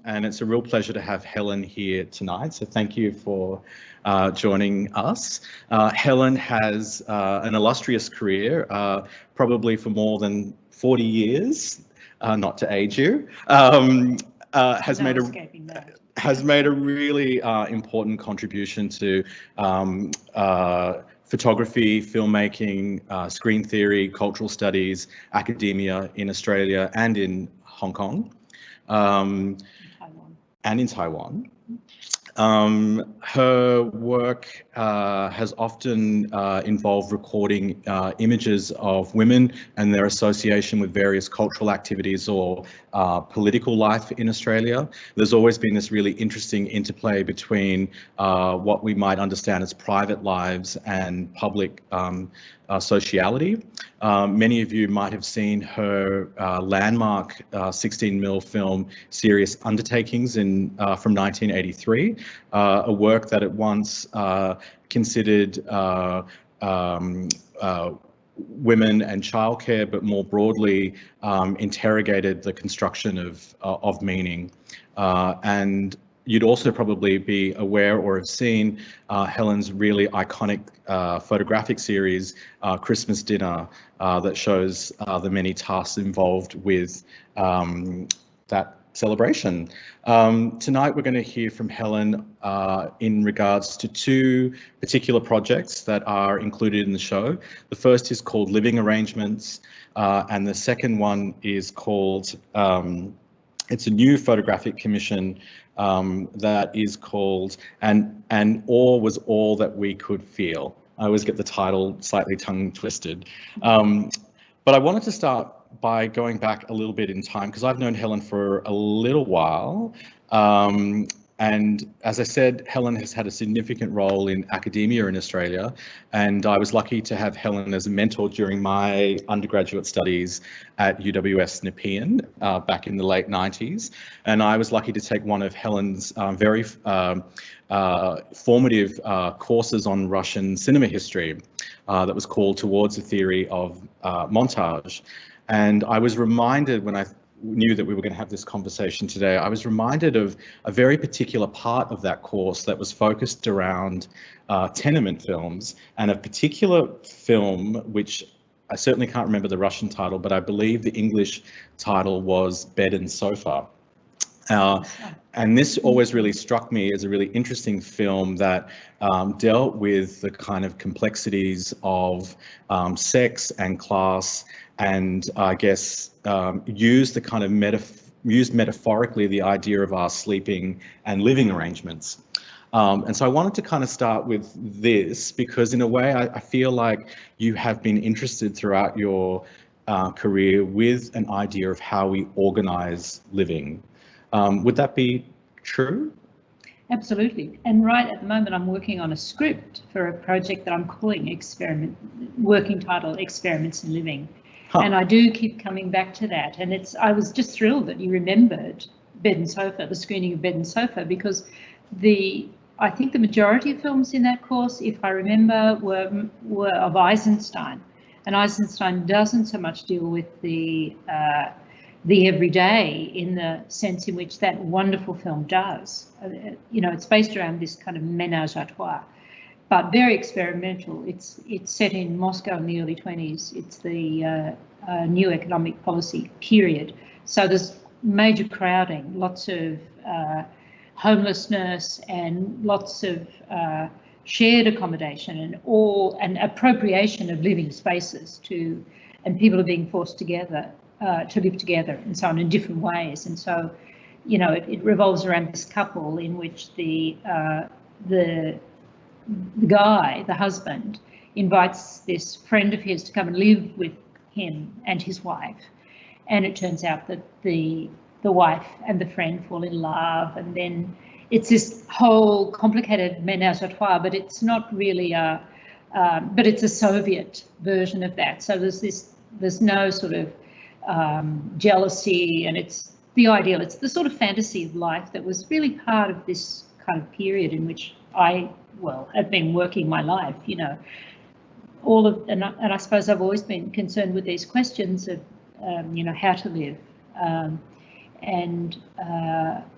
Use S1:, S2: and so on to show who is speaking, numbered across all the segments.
S1: And it's a real pleasure to have Helen here tonight. So thank you for joining us. Helen has an illustrious career, probably for more than 40 years, not to age you, has made a really important contribution to photography, filmmaking, screen theory, cultural studies, academia in Australia and in Hong Kong. And in Taiwan. Her work has often involved recording images of women and their association with various cultural activities or political life in Australia. There's always been this really interesting interplay between what we might understand as private lives and public sociality. Many of you might have seen her landmark 16mm film Serious Undertakings from 1983, a work that at once considered women and childcare, but more broadly interrogated the construction of meaning. And you'd also probably be aware or have seen Helen's really iconic photographic series, Christmas Dinner, that shows the many tasks involved with that celebration. Tonight we're going to hear from Helen in regards to two particular projects that are included in the show. The first is called Living Arrangements, and the second one is called, it's a new photographic commission that is called And All Was All That We Could Feel. I always get the title slightly tongue twisted. But I wanted to start by going back a little bit in time, because I've known Helen for a little while. And as I said, Helen has had a significant role in academia in Australia, and I was lucky to have Helen as a mentor during my undergraduate studies at UWS Nepean back in the late 90s. And I was lucky to take one of Helen's very formative courses on Russian cinema history that was called Towards a Theory of Montage. And I was reminded, when I knew that we were going to have this conversation today, I was reminded of a very particular part of that course that was focused around tenement films, and a particular film which I certainly can't remember the Russian title, but I believe the English title was Bed and Sofa. And this always really struck me as a really interesting film that dealt with the kind of complexities of sex and class, and I guess used the kind of used metaphorically the idea of our sleeping and living arrangements. And so I wanted to kind of start with this, because in a way I feel like you have been interested throughout your career with an idea of how we organize living. Would that be true?
S2: Absolutely. And right at the moment I'm working on a script for a project that I'm calling working title Experiments in Living. Huh. And I do keep coming back to that. And I was just thrilled that you remembered Bed and Sofa, the screening of Bed and Sofa, because I think the majority of films in that course, if I remember, were of Eisenstein. And Eisenstein doesn't so much deal with the everyday in the sense in which that wonderful film does. You know, it's based around this kind of ménage à trois, but very experimental. It's set in Moscow in the early 20s. It's the new economic policy period. So there's major crowding, lots of homelessness, and lots of shared accommodation, and appropriation of living spaces and people are being forced together to live together and so on in different ways. And so, you know, it revolves around this couple in which the guy, the husband, invites this friend of his to come and live with him and his wife. And it turns out that the wife and the friend fall in love, and then it's this whole complicated ménage à trois, but it's not really but it's a Soviet version of that. So there's no sort of jealousy, and it's the ideal. It's the sort of fantasy of life that was really part of this kind of period in which I have been working my life, you know. And I suppose I've always been concerned with these questions of, you know, how to live. and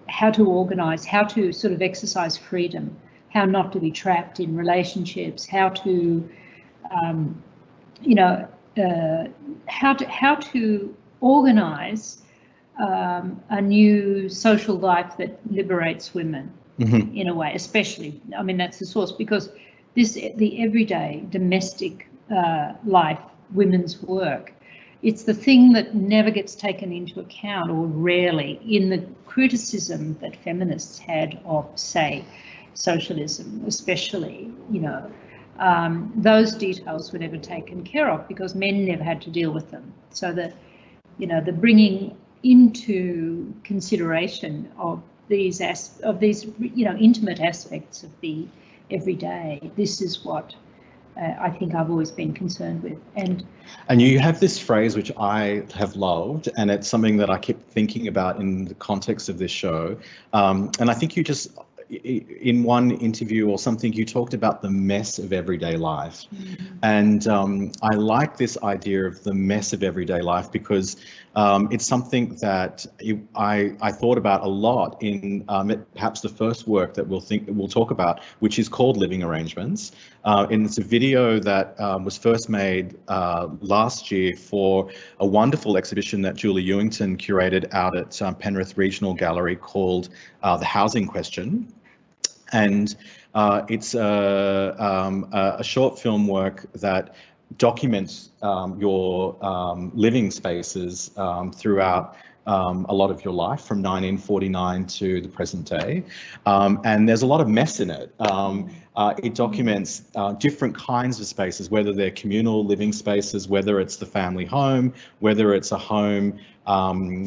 S2: how to organise, how to sort of exercise freedom, how not to be trapped in relationships, how to, you know, how to organise a new social life that liberates women in a way, especially, I mean, that's the source, because the everyday domestic life, women's work, it's the thing that never gets taken into account, or rarely, in the criticism that feminists had of, say, socialism, especially, you know, those details were never taken care of because men never had to deal with them. So that, you know, the bringing into consideration of these you know, intimate aspects of the everyday, this is what I think I've always been concerned with. And
S1: you have this phrase which I have loved, and it's something that I keep thinking about in the context of this show. And I think you just, in one interview or something, you talked about the mess of everyday life. And I like this idea of the mess of everyday life because it's something that I thought about a lot in perhaps the first work that we'll talk about, which is called Living Arrangements. And it's a video that was first made last year for a wonderful exhibition that Julie Ewington curated out at Penrith Regional Gallery called The Housing Question. And it's a short film work that documents your living spaces throughout a lot of your life from 1949 to the present day. And there's a lot of mess in it. It documents different kinds of spaces, whether they're communal living spaces, whether it's the family home, whether it's a home in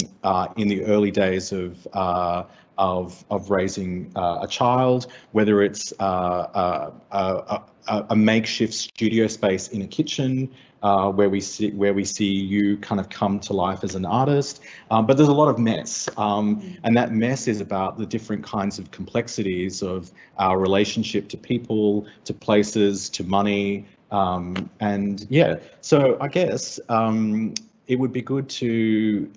S1: the early days of raising a child, whether it's a makeshift studio space in a kitchen where we see you kind of come to life as an artist. But there's a lot of mess, and that mess is about the different kinds of complexities of our relationship to people, to places, to money, and yeah. So I guess it would be good to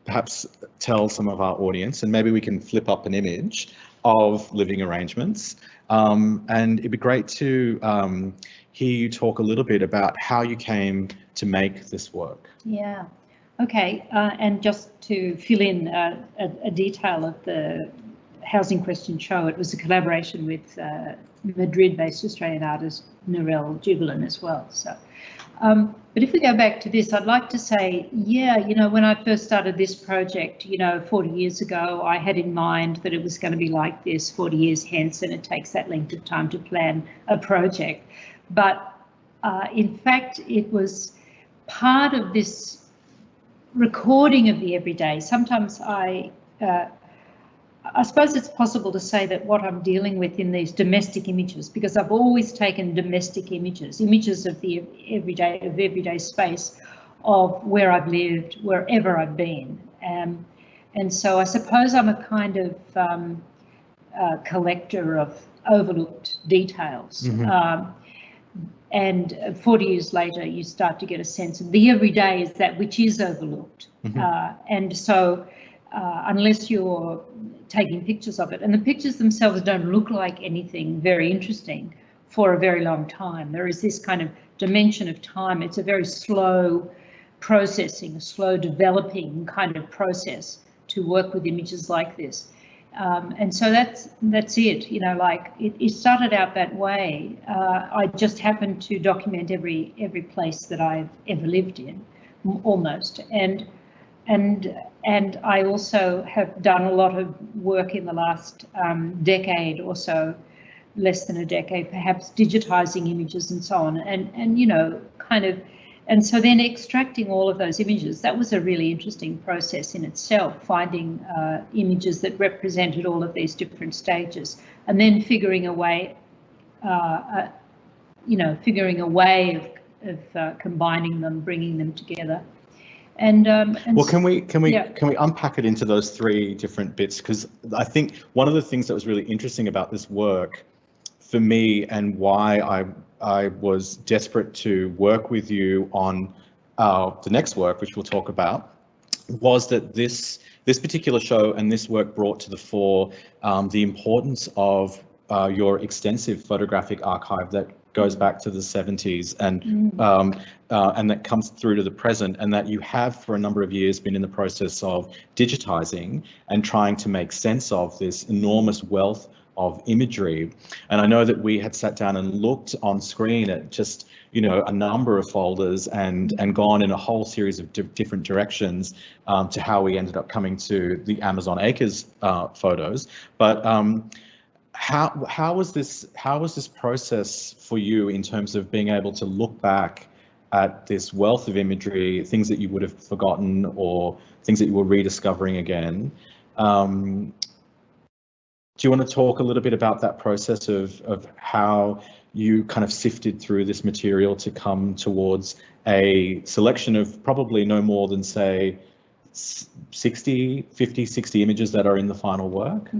S1: perhaps tell some of our audience, and maybe we can flip up an image of Living Arrangements. And it'd be great to hear you talk a little bit about how you came to make this work.
S2: Yeah, okay. And just to fill in a detail of the Housing Question show, it was a collaboration with Madrid-based Australian artist Narelle Jubilant as well. So, but if we go back to this, I'd like to say, yeah, you know, when I first started this project, you know, 40 years ago, I had in mind that it was going to be like this 40 years hence, and it takes that length of time to plan a project. But in fact, it was part of this recording of the everyday. Sometimes I suppose it's possible to say that what I'm dealing with in these domestic images, because I've always taken domestic images of the everyday space of where I've lived, wherever I've been. And so I suppose I'm a kind of collector of overlooked details. And 40 years later, you start to get a sense of the everyday is that which is overlooked. And so unless you're taking pictures of it, and the pictures themselves don't look like anything very interesting for a very long time. There is this kind of dimension of time. It's a very slow processing, a slow developing kind of process to work with images like this. And so that's it, you know, like it started out that way. I just happened to document every place that I've ever lived in, almost. And I also have done a lot of work in the last decade or so, less than a decade, perhaps, digitizing images and so on. And you know, kind of, and so then extracting all of those images, that was a really interesting process in itself, finding images that represented all of these different stages, and then figuring a way, you know, of combining them, bringing them together. And
S1: well, can we unpack it into those three different bits? Because I think one of the things that was really interesting about this work for me, and why I was desperate to work with you on the next work, which we'll talk about, was that this particular show and this work brought to the fore the importance of your extensive photographic archive that goes back to the 70s and that comes through to the present, and that you have for a number of years been in the process of digitizing and trying to make sense of this enormous wealth of imagery. And I know that we had sat down and looked on screen at just, you know, a number of folders and gone in a whole series of different directions to how we ended up coming to the Amazon Acres photos. But how was this process for you in terms of being able to look back at this wealth of imagery, things that you would have forgotten or things that you were rediscovering again? Do you want to talk a little bit about that process of how you kind of sifted through this material to come towards a selection of probably no more than, say, 60 images that are in the final work?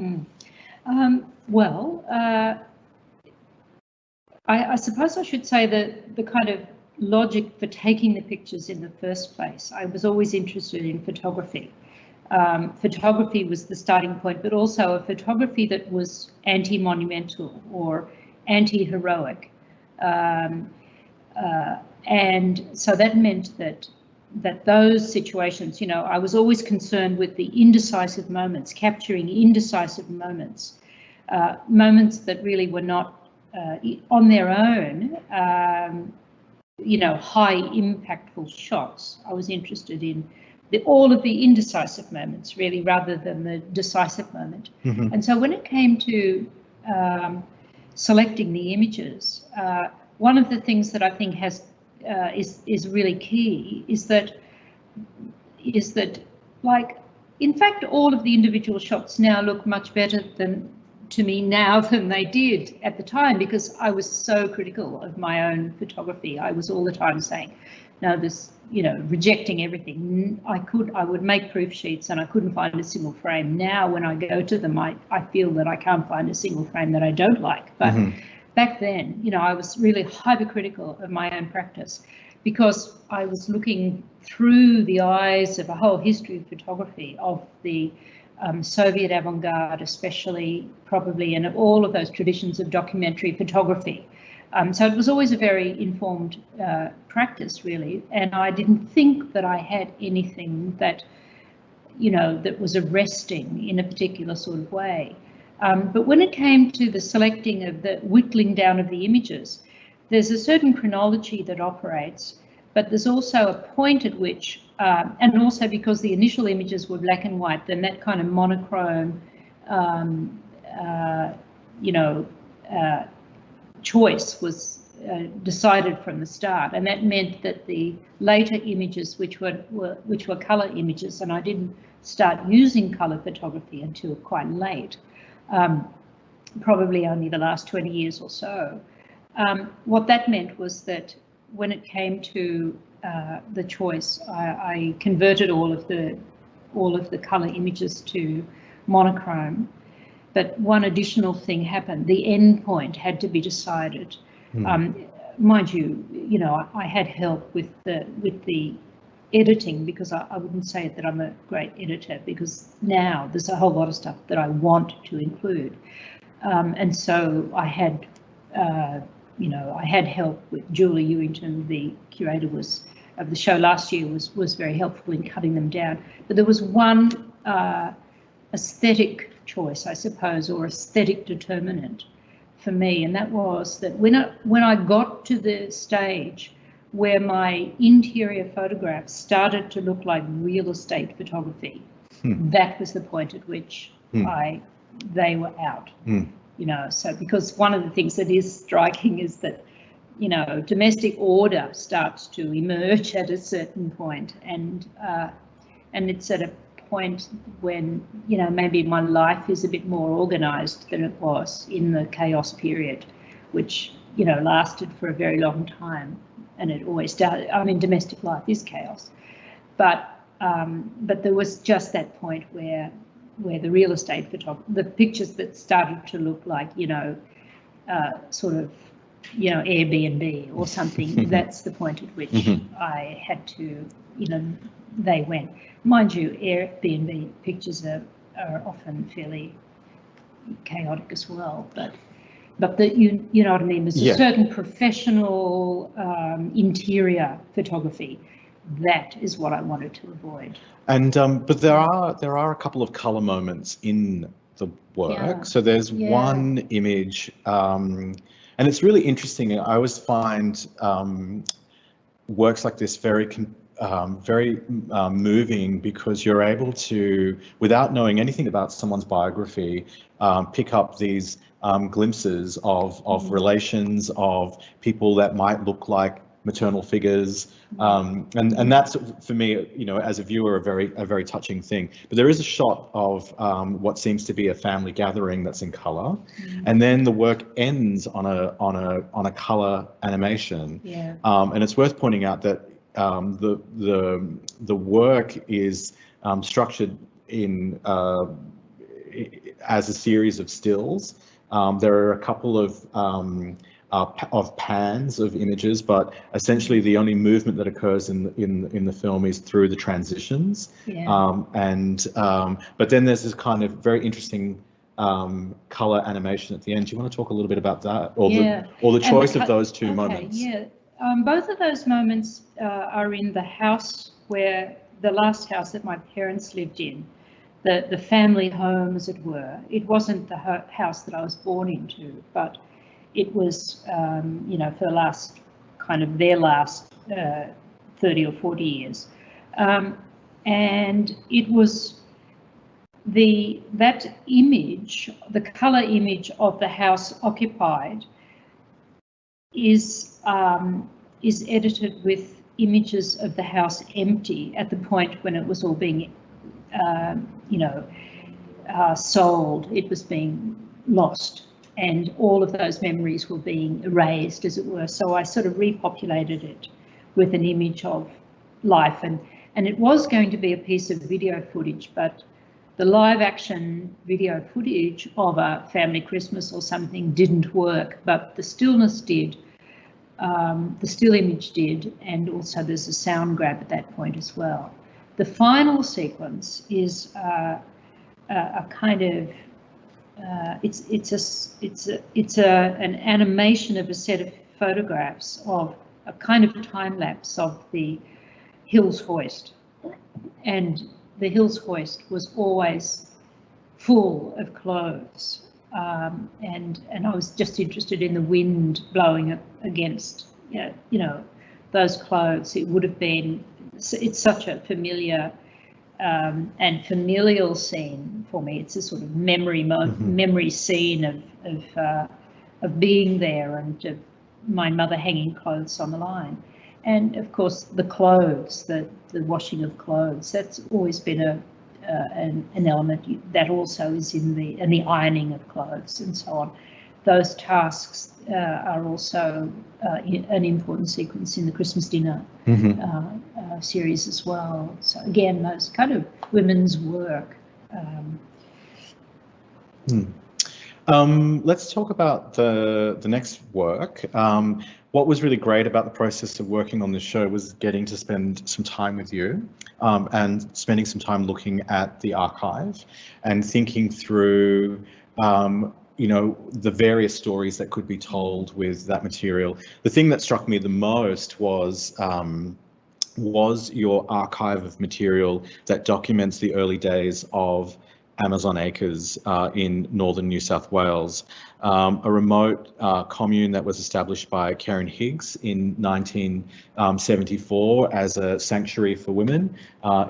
S2: I suppose I should say that the kind of logic for taking the pictures in the first place, I was always interested in photography. Photography was the starting point, but also a photography that was anti-monumental or anti-heroic. And so that meant that those situations, you know, I was always concerned with the indecisive moments, capturing indecisive moments, moments that really were not on their own, you know, high impactful shots. I was interested in all of the indecisive moments, really, rather than the decisive moment. Mm-hmm. And so when it came to selecting the images, one of the things that I think has is really key is that like, in fact, all of the individual shots now look much better to me now than they did at the time, because I was so critical of my own photography. I was all the time saying, no, this, you know, rejecting everything. I would make proof sheets and I couldn't find a single frame. Now when I go to them, I feel that I can't find a single frame that I don't like. But back then, you know, I was really hypercritical of my own practice, because I was looking through the eyes of a whole history of photography, of the Soviet avant-garde especially, probably, and of all of those traditions of documentary photography. So it was always a very informed practice, really, and I didn't think that I had anything that, you know, that was arresting in a particular sort of way. But when it came to the selecting of the whittling down of the images, there's a certain chronology that operates, but there's also a point at which, and also because the initial images were black and white, then that kind of monochrome, you know, choice was decided from the start, and that meant that the later images, which were colour images, and I didn't start using colour photography until quite late, probably only the last 20 years or so. What that meant was that when it came to the choice, I converted all of the colour images to monochrome. But one additional thing happened. The end point had to be decided. Mind you, you know, I had help with the editing, because I wouldn't say that I'm a great editor, because now there's a whole lot of stuff that I want to include, and so I had, you know, I had help with Julie Ewington, the curator of the show last year, was very helpful in cutting them down. But there was one aesthetic choice, I suppose, or aesthetic determinant for me, and that was that when I got to the stage where my interior photographs started to look like real estate photography, that was the point at which they were out. You know, so because one of the things that is striking is that, you know, domestic order starts to emerge at a certain point, and it's at a point when, you know, maybe my life is a bit more organised than it was in the chaos period, which, you know, lasted for a very long time, and it always does. I mean, domestic life is chaos, but there was just that point where the real estate photography, the pictures that started to look like, you know, sort of, you know, Airbnb or something. That's the point at which I had to they went. Mind you, Airbnb pictures are often fairly chaotic as well, but you know what I mean. There's a certain professional interior photography. That is what I wanted to avoid.
S1: And but there are a couple of color moments in the work.
S2: Yeah.
S1: So there's one image, and it's really interesting. I always find works like this very moving, because you're able to, without knowing anything about someone's biography, pick up these glimpses of relations, of people that might look like maternal figures, and that's, for me, as a viewer, a very touching thing. But there is a shot of what seems to be a family gathering that's in color, and then the work ends on a color animation. And it's worth pointing out that the work is structured in as a series of stills. There are a couple of pans of images, but essentially the only movement that occurs in the film is through the transitions. But then there's this kind of very interesting color animation at the end. Do you want to talk a little bit about that, or the choice of those two moments?
S2: Both of those moments are in the house, where the last house that my parents lived in, the family home, as it were. It wasn't the house that I was born into, but it was, for the last their last 30 or 40 years. And it was that image, the color image of the house occupied, is edited with images of the house empty at the point when it was all being, sold. It was being lost, and all of those memories were being erased, as it were. So I sort of repopulated it with an image of life, and it was going to be a piece of video footage, but the live action video footage of a family Christmas or something didn't work, but the stillness did. The still image did, and also there's a sound grab at that point as well. The final sequence is a kind of it's an animation of a set of photographs of a kind of time lapse of the Hills hoist, and the Hills hoist was always full of clothes. And I was just interested in the wind blowing against, those clothes. It would have been, it's such a familiar and familial scene for me. It's a sort of memory scene of being there, and of my mother hanging clothes on the line. And of course the clothes, the washing of clothes, that's always been an element that also is in the ironing of clothes and so on. Those tasks are also an important sequence in the Christmas dinner series as well. So again, those kind of women's work.
S1: Let's talk about the next work. What was really great about the process of working on this show was getting to spend some time with you, and spending some time looking at the archive and thinking through, the various stories that could be told with that material. The thing that struck me the most was your archive of material that documents the early days of Amazon Acres in northern New South Wales, a remote commune that was established by Karen Higgs in 1974 as a sanctuary for women.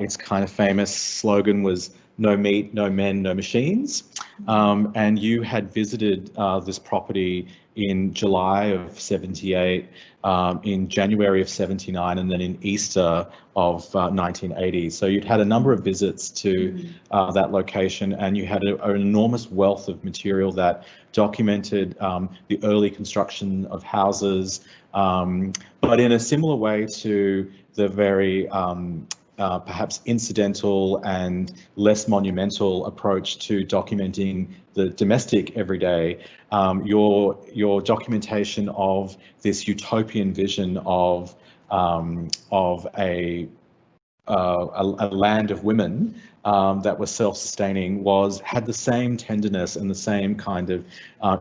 S1: Its kind of famous slogan was "No meat, no men, no machines." And you had visited this property in July of 78, in January of 79, and then in Easter of 1980. So you'd had a number of visits to that location, and you had an enormous wealth of material that documented the early construction of houses, but in a similar way to the very perhaps incidental and less monumental approach to documenting the domestic everyday. Your documentation of this utopian vision of a a land of women that was self-sustaining had the same tenderness and the same kind of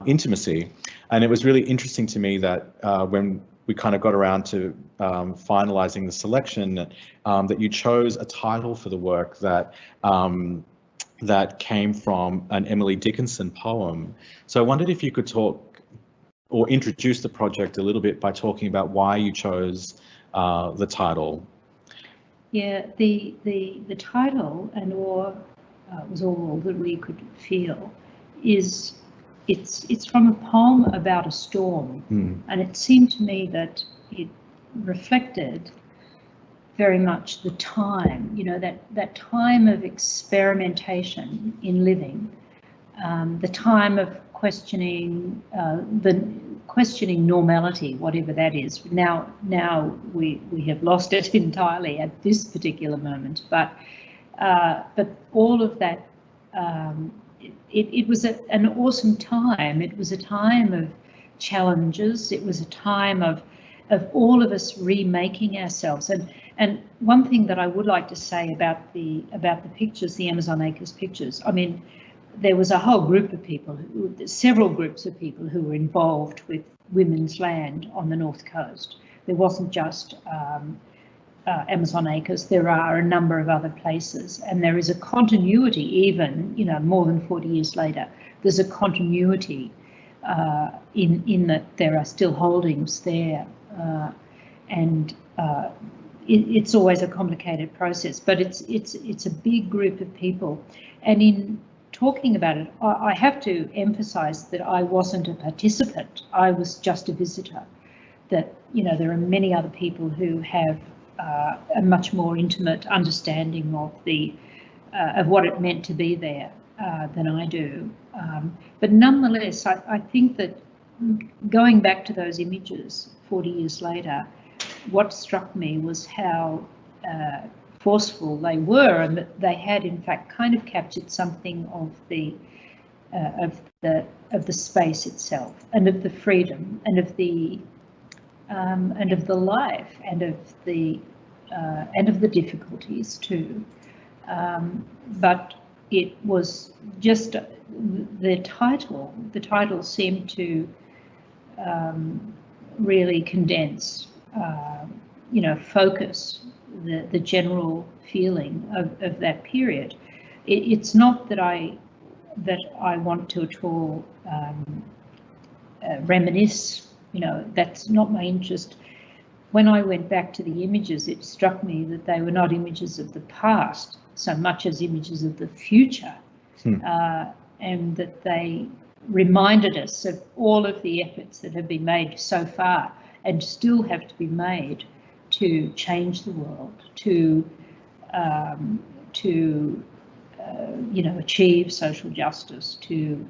S1: intimacy. And it was really interesting to me that when we kind of got around to finalizing the selection, that you chose a title for the work that that came from an Emily Dickinson poem. So I wondered if you could talk or introduce the project a little bit by talking about why you chose the title.
S2: Yeah, the title, and was all that we could feel, is it's from a poem about a storm, and it seemed to me that it reflected very much the time, you know, that time of experimentation in living, the time of questioning questioning normality, whatever that is. Now we have lost it entirely at this particular moment, but all of that, it was an awesome time. It was a time of challenges. It was a time of all of us remaking ourselves. And one thing that I would like to say about the pictures, the Amazon Acres pictures, I mean, there was a whole group of people, several groups of people who were involved with women's land on the North Coast. There wasn't just Amazon Acres, there are a number of other places, and there is a continuity, even, you know, more than 40 years later, there's a continuity in that there are still holdings there, and it's always a complicated process, but it's a big group of people. And in talking about it, I have to emphasize that I wasn't a participant, I was just a visitor. That, you know, there are many other people who have a much more intimate understanding of what it meant to be there than I do. But nonetheless, I think that going back to those images 40 years later, what struck me was how forceful they were, and that they had in fact kind of captured something of the space itself, and of the freedom, and of the life, and of the difficulties too. But it was just the title. The title seemed to really condense, you know, focus the general feeling of that period. It's not that I want to at all reminisce, you know, that's not my interest. When I went back to the images, it struck me that they were not images of the past so much as images of the future, and that they reminded us of all of the efforts that have been made so far and still have to be made to change the world, to you know, achieve social justice, to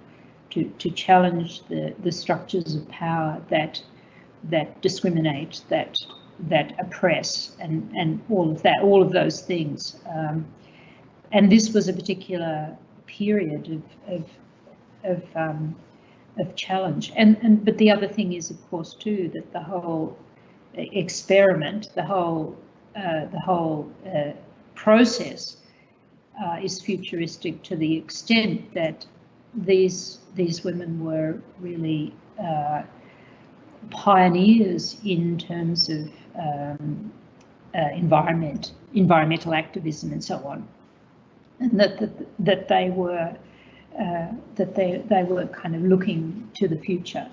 S2: challenge the structures of power that discriminate, that oppress, and all of those things. And this was a particular period of challenge. But the other thing is, of course, too, that the whole experiment, the whole process is futuristic to the extent that these women were really pioneers in terms of environmental activism and so on, and that they were kind of looking to the future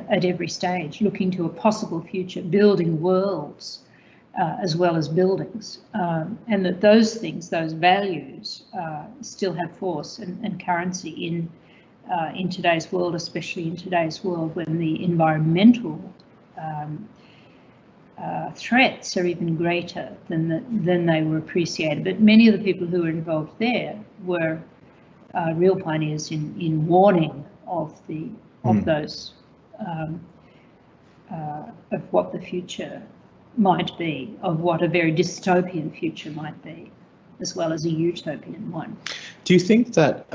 S2: at every stage, looking to a possible future, building worlds as well as buildings, and that those things, those values, still have force and currency in today's world, especially in today's world when the environmental threats are even greater than they were appreciated. But many of the people who were involved there were real pioneers in warning of those of what the future might be, of what a very dystopian future might be, as well as a utopian one. Do you think that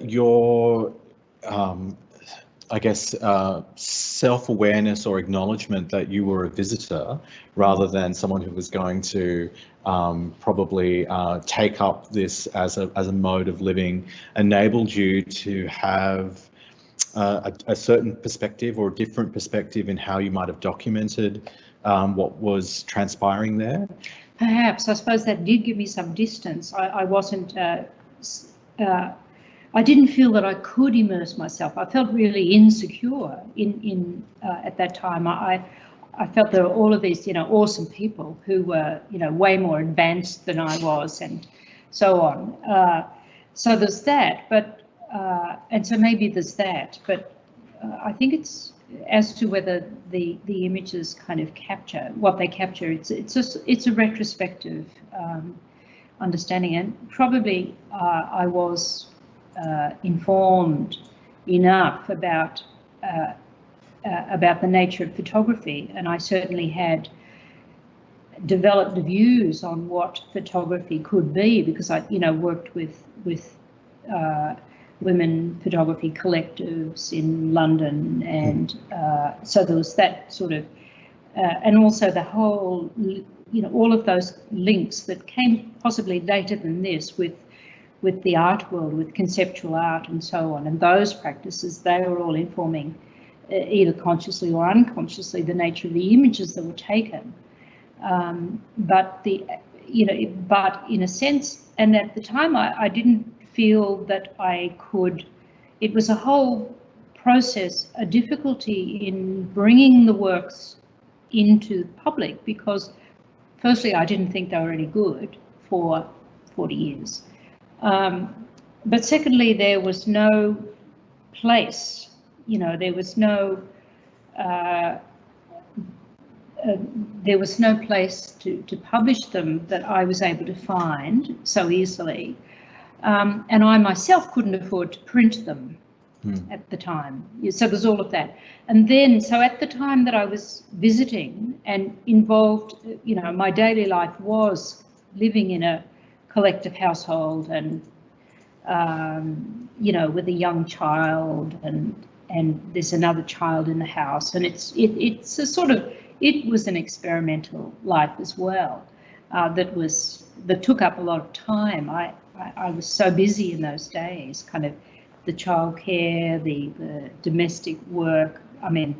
S1: your I guess, self-awareness or acknowledgement that you were a visitor rather than someone who was going to probably take up this as a mode of living, enabled you to have a certain perspective or a different perspective in how you might have documented what was transpiring there?
S2: Perhaps. I suppose that did give me some distance. I wasn't, I didn't feel that I could immerse myself. I felt really insecure at that time. I felt there were all of these, awesome people who were, way more advanced than I was, and so on. So there's that, but and so maybe there's that, but I think it's as to whether the images kind of capture what they capture. It's a retrospective understanding, and probably I was informed enough about the nature of photography, and I certainly had developed views on what photography could be, because I worked with women photography collectives in London, and so there was that sort of and also the whole, all of those links that came possibly later than this with the art world, with conceptual art and so on, and those practices, they were all informing either consciously or unconsciously the nature of the images that were taken. But in a sense, and at the time I didn't feel that I could. It was a whole process, a difficulty in bringing the works into the public, because firstly I didn't think they were any good for 40 years. But secondly, there was no place, there was no place to publish them that I was able to find so easily. And I myself couldn't afford to print them at the time. So there's all of that. And then, so at the time that I was visiting and involved, my daily life was living in a collective household, and with a young child, and there's another child in the house, and it's a sort of, it was an experimental life as well, that took up a lot of time. I was so busy in those days, kind of the childcare, the domestic work. I mean,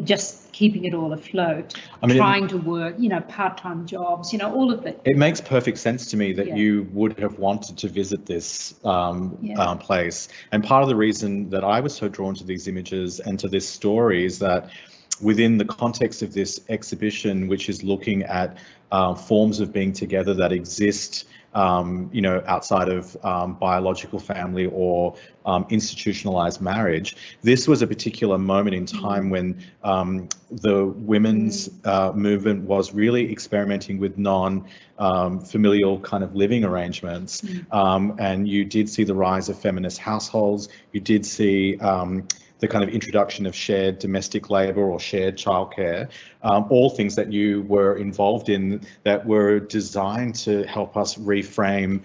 S2: just keeping it all afloat, trying to work, part-time jobs, all of it.
S1: It makes perfect sense to me that you would have wanted to visit this place. And part of the reason that I was so drawn to these images and to this story is that within the context of this exhibition, which is looking at forms of being together that exist outside of biological family or institutionalized marriage. This was a particular moment in time when the women's movement was really experimenting with non-familial kind of living arrangements. And you did see the rise of feminist households. You did see the kind of introduction of shared domestic labour or shared childcare, all things that you were involved in that were designed to help us reframe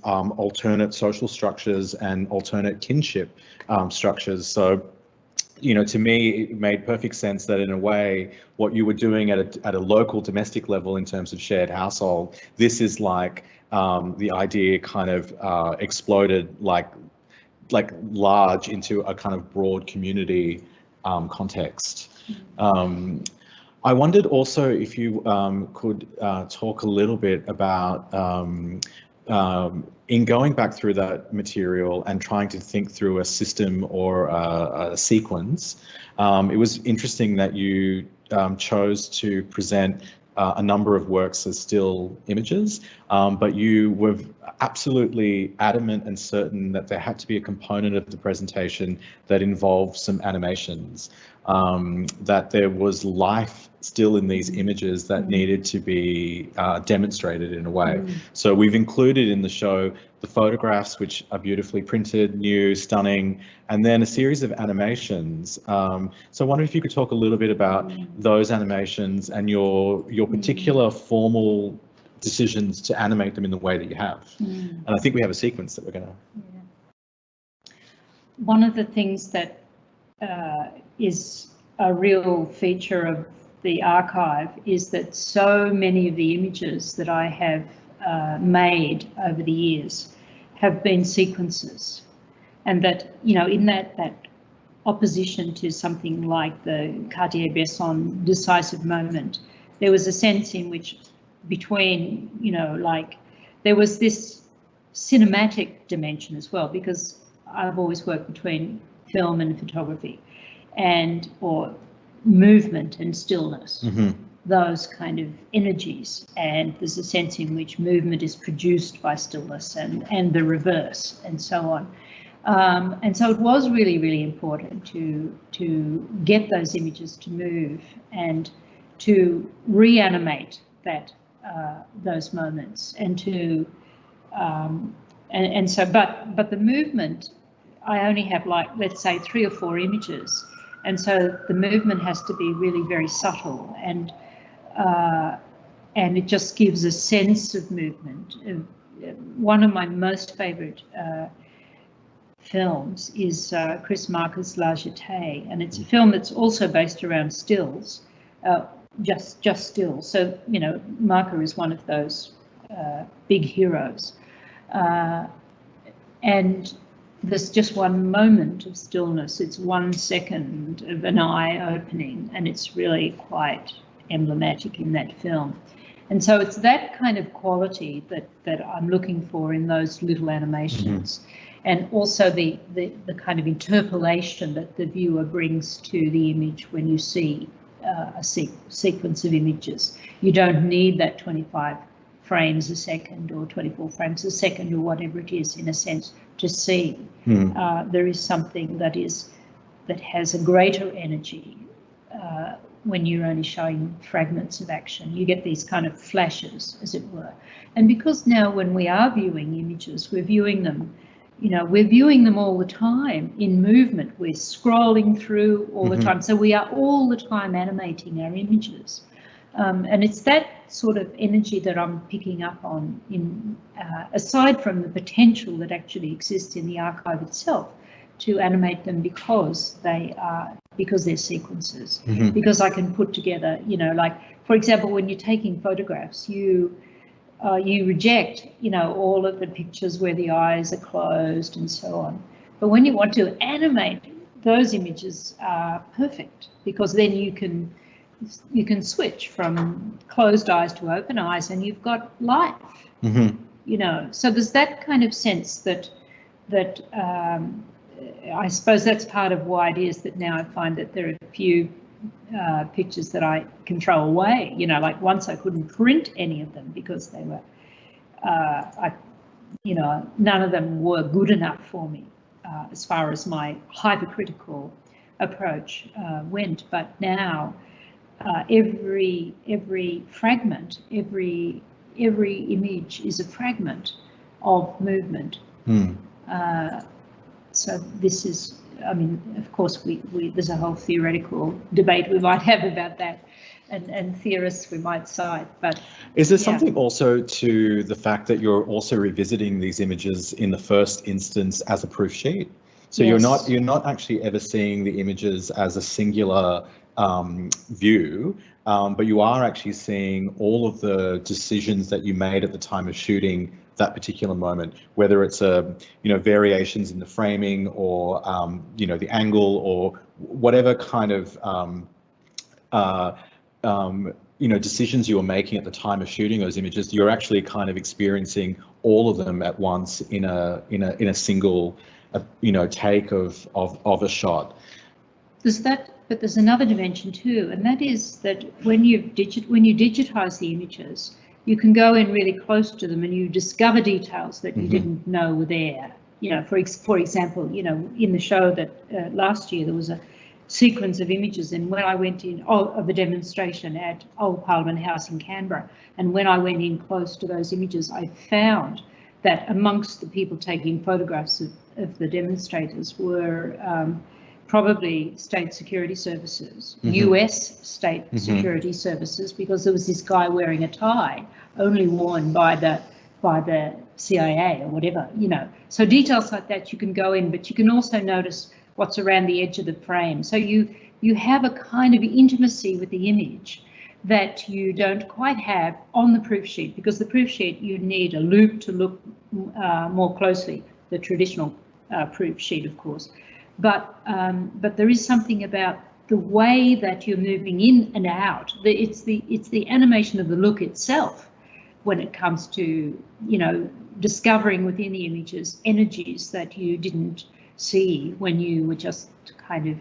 S1: alternate social structures and alternate kinship structures. So, to me, it made perfect sense that in a way, what you were doing at a local domestic level in terms of shared household, this is like the idea kind of exploded like large into a kind of broad community context. I wondered also if you could talk a little bit about in going back through that material and trying to think through a system or a sequence. It was interesting that you chose to present a number of works as still images, but you were absolutely adamant and certain that there had to be a component of the presentation that involved some animations, that there was life still in these images that needed to be demonstrated in a way. So we've included in the show the photographs, which are beautifully printed, new, stunning, and then a series of animations. So I wonder if you could talk a little bit about those animations and your particular formal decisions to animate them in the way that you have. And I think we have a sequence that we're going to...
S2: one of the things that is a real feature of the archive is that so many of the images that I have made over the years have been sequences, and that, you know, in that opposition to something like the Cartier-Bresson decisive moment, there was a sense in which between, you know, like there was this cinematic dimension as well, because I've always worked between film and photography, and or movement and stillness, those kind of energies, and there's a sense in which movement is produced by stillness and the reverse and so on. And so it was really, really important to get those images to move and to reanimate that those moments, and to and so but the movement, I only have, like, let's say 3 or 4 images, and so the movement has to be really very subtle, and it just gives a sense of movement. One of my most favourite films is Chris Marker's La Jetée, and it's a film that's also based around stills, just stills. So, you know, Marker is one of those big heroes, and there's just one moment of stillness. It's 1 second of an eye opening, and it's really quite emblematic in that film. And so it's that kind of quality that I'm looking for in those little animations, and also the kind of interpolation that the viewer brings to the image when you see a sequence of images. You don't need that 25 frames a second or 24 frames a second or whatever it is, in a sense, to see. There is something that has a greater energy when you're only showing fragments of action. You get these kind of flashes, as it were. And because now when we are viewing images, we're viewing them, you know, we're viewing them all the time in movement. We're scrolling through all the time. So we are all the time animating our images. And it's that sort of energy that I'm picking up on, in aside from the potential that actually exists in the archive itself to animate them, because they're sequences, because I can put together, you know, like, for example, when you're taking photographs, you reject, you know, all of the pictures where the eyes are closed and so on. But when you want to animate, those images are perfect, because then you can switch from closed eyes to open eyes, and you've got life. You know, so there's that kind of sense that I suppose that's part of why it is that now I find that there are a few pictures that I can throw away. You know, like once I couldn't print any of them because they were, you know, none of them were good enough for me as far as my hypercritical approach went. But now every fragment, every image is a fragment of movement. So this is, I mean, of course, there's a whole theoretical debate we might have about that, and theorists we might cite. But
S1: is there something also to the fact that you're also revisiting these images in the first instance as a proof sheet? So you're not actually ever seeing the images as a singular view, but you are actually seeing all of the decisions that you made at the time of shooting that particular moment, whether it's variations in the framing, or the angle, or whatever kind of decisions you were making at the time of shooting those images. You're actually kind of experiencing all of them at once in a single take of a shot.
S2: There's that, but there's another dimension too, and that is that when you digitize the images, you can go in really close to them and you discover details that you didn't know were there. You know, for example, you know, in the show that last year there was a sequence of images, and when I went in of a demonstration at Old Parliament House in Canberra, and when I went in close to those images, I found that amongst the people taking photographs of the demonstrators were probably state security services, US state security services, because there was this guy wearing a tie, only worn by the by the CIA or whatever, you know. So details like that you can go in, but you can also notice what's around the edge of the frame. So you have a kind of intimacy with the image that you don't quite have on the proof sheet, because the proof sheet you need a loop to look more closely, the traditional proof sheet, of course. But there is something about the way that you're moving in and out. It's the animation of the look itself when it comes to, you know, discovering within the images energies that you didn't see when you were just kind of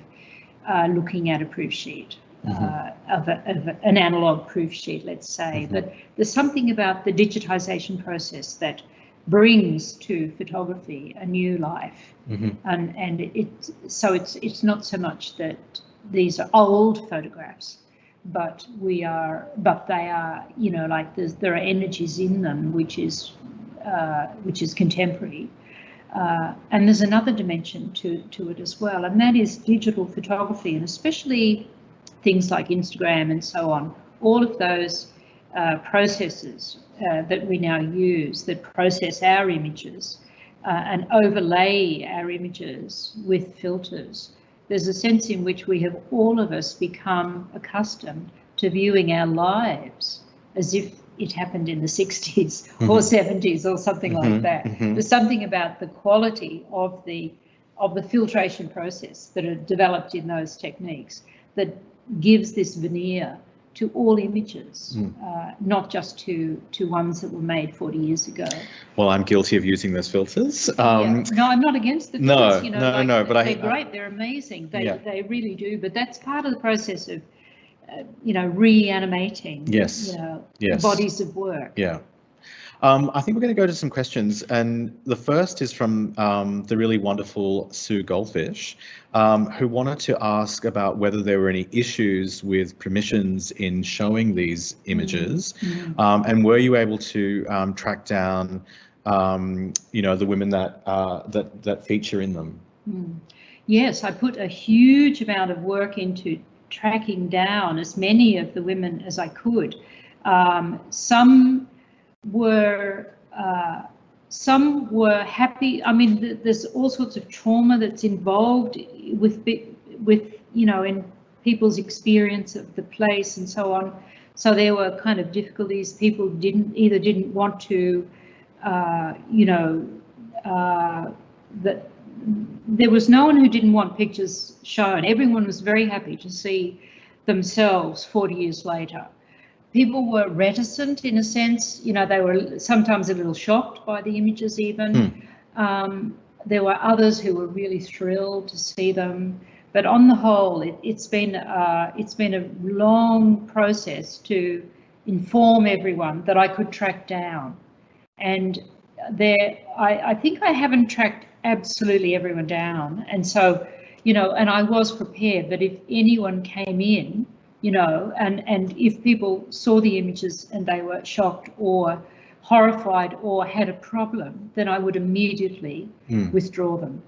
S2: looking at a proof sheet. Of an analog proof sheet, let's say. But there's something about the digitisation process that brings to photography a new life, and it's not so much that these are old photographs, but they are, you know, like there are energies in them which is contemporary. And there's another dimension to it as well, and that is digital photography, and especially things like Instagram and so on. All of those processes that we now use that process our images and overlay our images with filters. There's a sense in which we have, all of us, become accustomed to viewing our lives as if it happened in the 60s or 70s or something like that. There's something about the quality of the filtration process that are developed in those techniques that gives this veneer to all images, not just to ones that were made 40 years ago.
S1: Well, I'm guilty of using those filters.
S2: Yeah. No, I'm not against the filters. You know,
S1: no, but
S2: they're great. They're amazing. They really do. But that's part of the process of, you know, reanimating.
S1: Yes.
S2: You know,
S1: yes.
S2: bodies of work.
S1: Yeah. I think we're going to go to some questions, and the first is from the really wonderful Sue Goldfish, who wanted to ask about whether there were any issues with permissions in showing these images, and were you able to track down, you know, the women that feature in them?
S2: Yes, I put a huge amount of work into tracking down as many of the women as I could. Some were happy. I mean, there's all sorts of trauma that's involved with you know, in people's experience of the place and so on. So there were kind of difficulties. People didn't want to, you know, that there was no one who didn't want pictures shown. Everyone was very happy to see themselves 40 years later. People were reticent in a sense, you know, they were sometimes a little shocked by the images even. There were others who were really thrilled to see them, but on the whole, it's been a long process to inform everyone that I could track down. And I think I haven't tracked absolutely everyone down, and so, you know, and I was prepared that if anyone came in, you know, and if people saw the images and they were shocked or horrified or had a problem, then I would immediately withdraw them.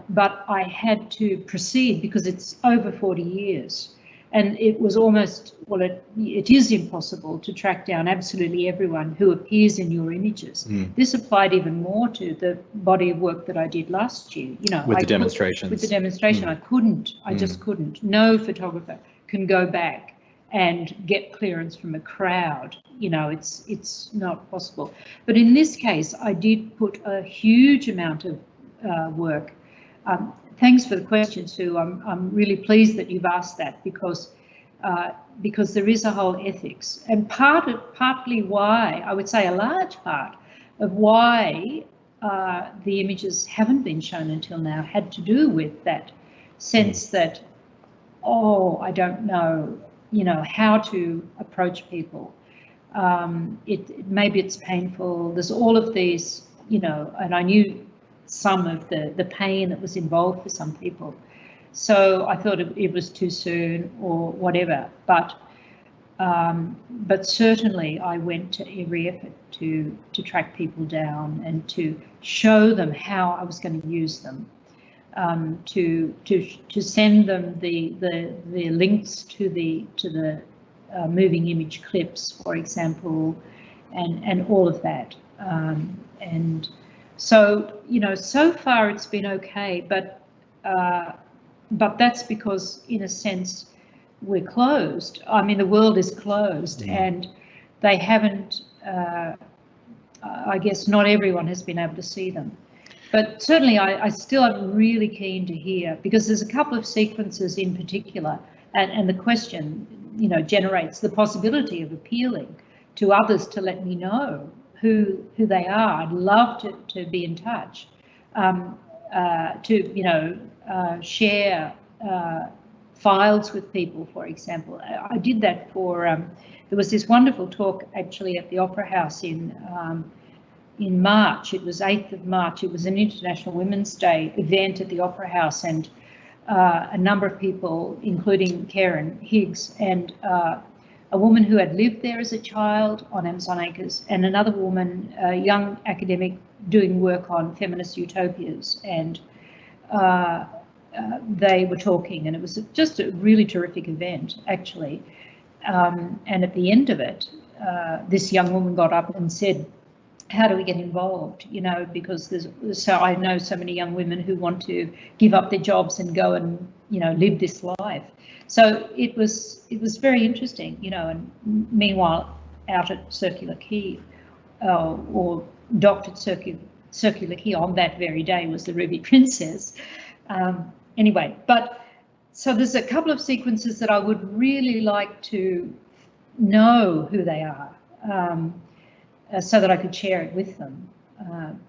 S2: But I had to proceed because it's over 40 years. And it was almost, well, it is impossible to track down absolutely everyone who appears in your images. This applied even more to the body of work that I did last year. You know,
S1: with the demonstrations.
S2: With the demonstration, I couldn't. I just couldn't. No photographer can go back and get clearance from a crowd. You know, it's not possible. But in this case, I did put a huge amount of work. Thanks for the question, Sue. I'm really pleased that you've asked that, because there is a whole ethics, and partly why, I would say a large part of why the images haven't been shown until now had to do with that sense that, oh, I don't know, you know, how to approach people. Maybe it's painful. There's all of these, you know, and I knew some of the pain that was involved for some people. So I thought it was too soon or whatever, but certainly I went to every effort to track people down and to show them how I was going to use them, to send them the links to the moving image clips, for example, and all of that. And so, you know, so far it's been okay, but that's because, in a sense, we're closed. I mean, the world is closed, and they haven't, I guess not everyone has been able to see them. But certainly I still am really keen to hear, because there's a couple of sequences in particular, and the question, you know, generates the possibility of appealing to others to let me know who they are. I'd love to be in touch, to, you know, share files with people, for example. I did that for, there was this wonderful talk actually at the Opera House in March. It was 8th of March. It was an International Women's Day event at the Opera House, and a number of people, including Karen Higgs, and a woman who had lived there as a child on Amazon Acres, and another woman, a young academic, doing work on feminist utopias, and they were talking, and it was just a really terrific event, actually. And at the end of it, this young woman got up and said, how do we get involved? You know, because I know so many young women who want to give up their jobs and go and, you know, live this life. So it was very interesting, you know. And meanwhile, out at Circular Quay, or docked at Circular Quay on that very day, was the Ruby Princess. Anyway, but so there's a couple of sequences that I would really like to know who they are, so that I could share it with them.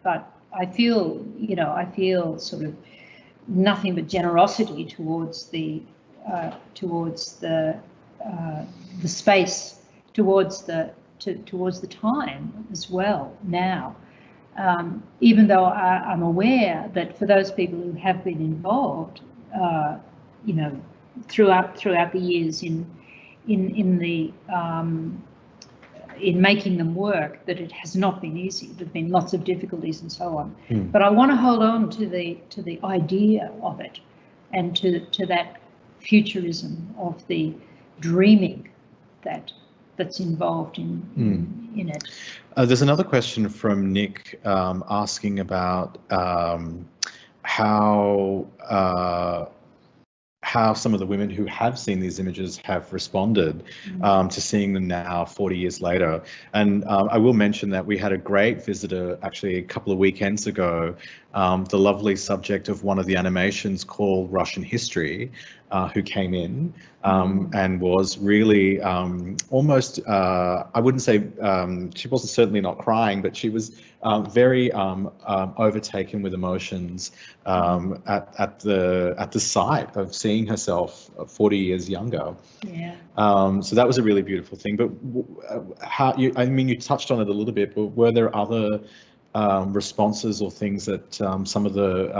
S2: But I feel, you know, I feel sort of nothing but generosity towards the space, towards the time as well now. Even though I'm aware that for those people who have been involved, you know, throughout the years in making them work, that it has not been easy. There've been lots of difficulties and so on. But I want to hold on to the idea of it, and to that futurism of the dreaming that's involved in it.
S1: There's another question from Nick asking about how some of the women who have seen these images have responded to seeing them now 40 years later. And I will mention that we had a great visitor actually a couple of weekends ago, the lovely subject of one of the animations called Russian History, who came in and was really almost, I wouldn't say, she wasn't certainly not crying, but she was very overtaken with emotions at the sight of seeing herself 40 years younger.
S2: Yeah.
S1: So that was a really beautiful thing. But I mean, you touched on it a little bit, but were there other responses or things that some of the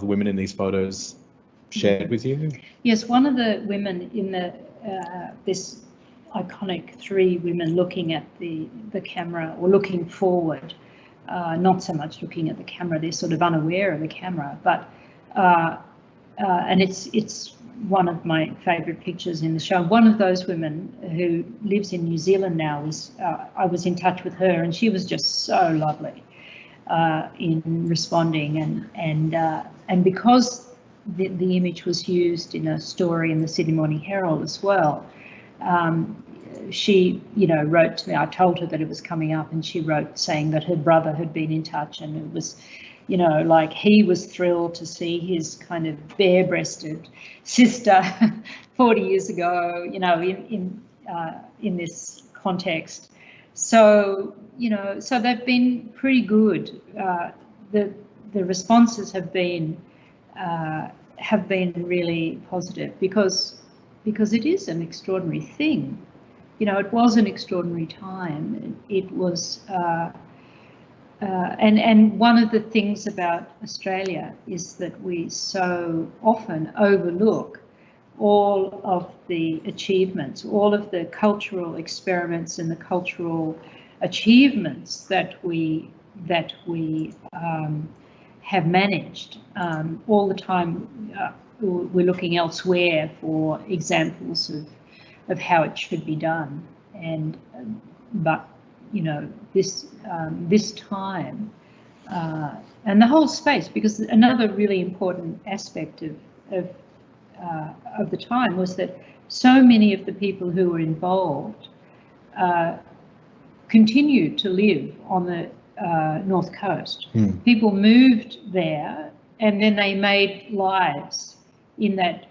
S1: women in these photos shared with you?
S2: Yes, one of the women in this iconic three women looking at the camera, or looking forward, not so much looking at the camera, they're sort of unaware of the camera, but and it's one of my favourite pictures in the show. One of those women who lives in New Zealand now was, I was in touch with her, and she was just so lovely in responding, and because the image was used in a story in the Sydney Morning Herald as well, she, you know, wrote to me. I told her that it was coming up, and she wrote saying that her brother had been in touch, and it was, you know, like he was thrilled to see his kind of bare-breasted sister 40 years ago, you know, in this context. So, you know, so they've been pretty good. The responses have been really positive, because it is an extraordinary thing. You know, it was an extraordinary time. It was, and one of the things about Australia is that we so often overlook all of the achievements, all of the cultural experiments and the cultural achievements that we have managed. All the time we're looking elsewhere for examples of how it should be done, but you know, this this time and the whole space, because another really important aspect of the time was that so many of the people who were involved continued to live on the North Coast. People moved there and then they made lives in that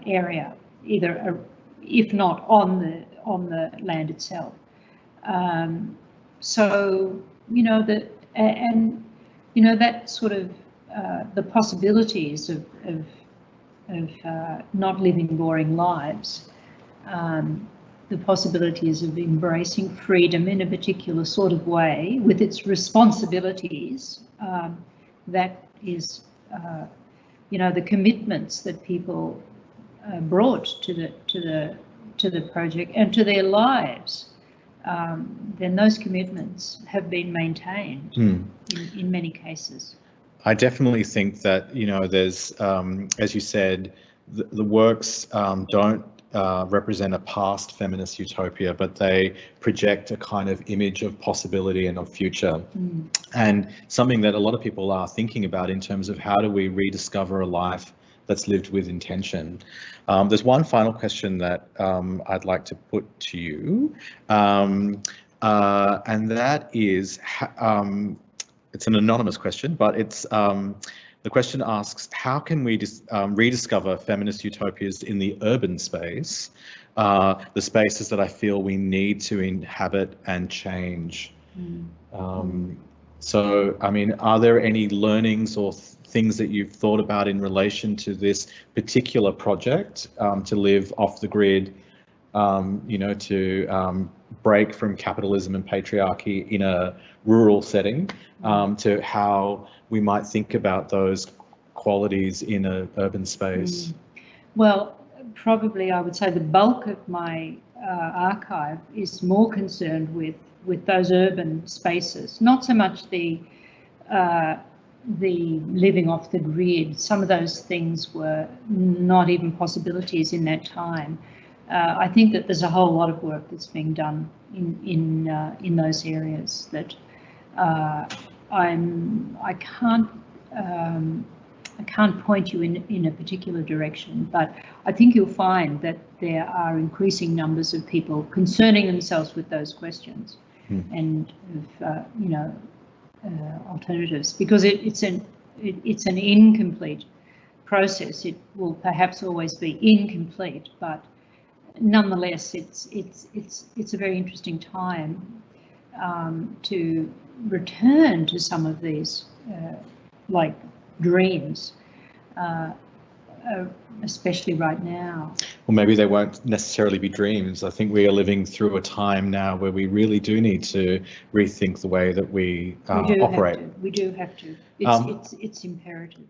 S2: area, either if not on the land itself. So, you know, that sort of the possibilities of not living boring lives, the possibilities of embracing freedom in a particular sort of way with its responsibilities, that is, you know, the commitments that people brought to the project and to their lives. Then those commitments have been maintained in many cases.
S1: I definitely think that, you know, there's, as you said, the works don't represent a past feminist utopia, but they project a kind of image of possibility and of future. And something that a lot of people are thinking about in terms of how do we rediscover a life that's lived with intention. There's one final question that I'd like to put to you, and that is, it's an anonymous question, but it's the question asks, how can we rediscover feminist utopias in the urban space, the spaces that I feel we need to inhabit and change? So, I mean, are there any learnings or things that you've thought about in relation to this particular project, to live off the grid, you know, to break from capitalism and patriarchy in a rural setting, to how we might think about those qualities in an urban space?
S2: Well, probably I would say the bulk of my archive is more concerned with those urban spaces, not so much the living off the grid. Some of those things were not even possibilities in that time. I think that there's a whole lot of work that's being done in those areas that I can't point you in a particular direction, but I think you'll find that there are increasing numbers of people concerning themselves with those questions and you know, alternatives, because it's an incomplete process. It will perhaps always be incomplete, but nonetheless, it's a very interesting time to return to some of these like dreams, especially right now.
S1: Well, maybe they won't necessarily be dreams. I think we are living through a time now where we really do need to rethink the way that we operate.
S2: We do have to. It's imperative.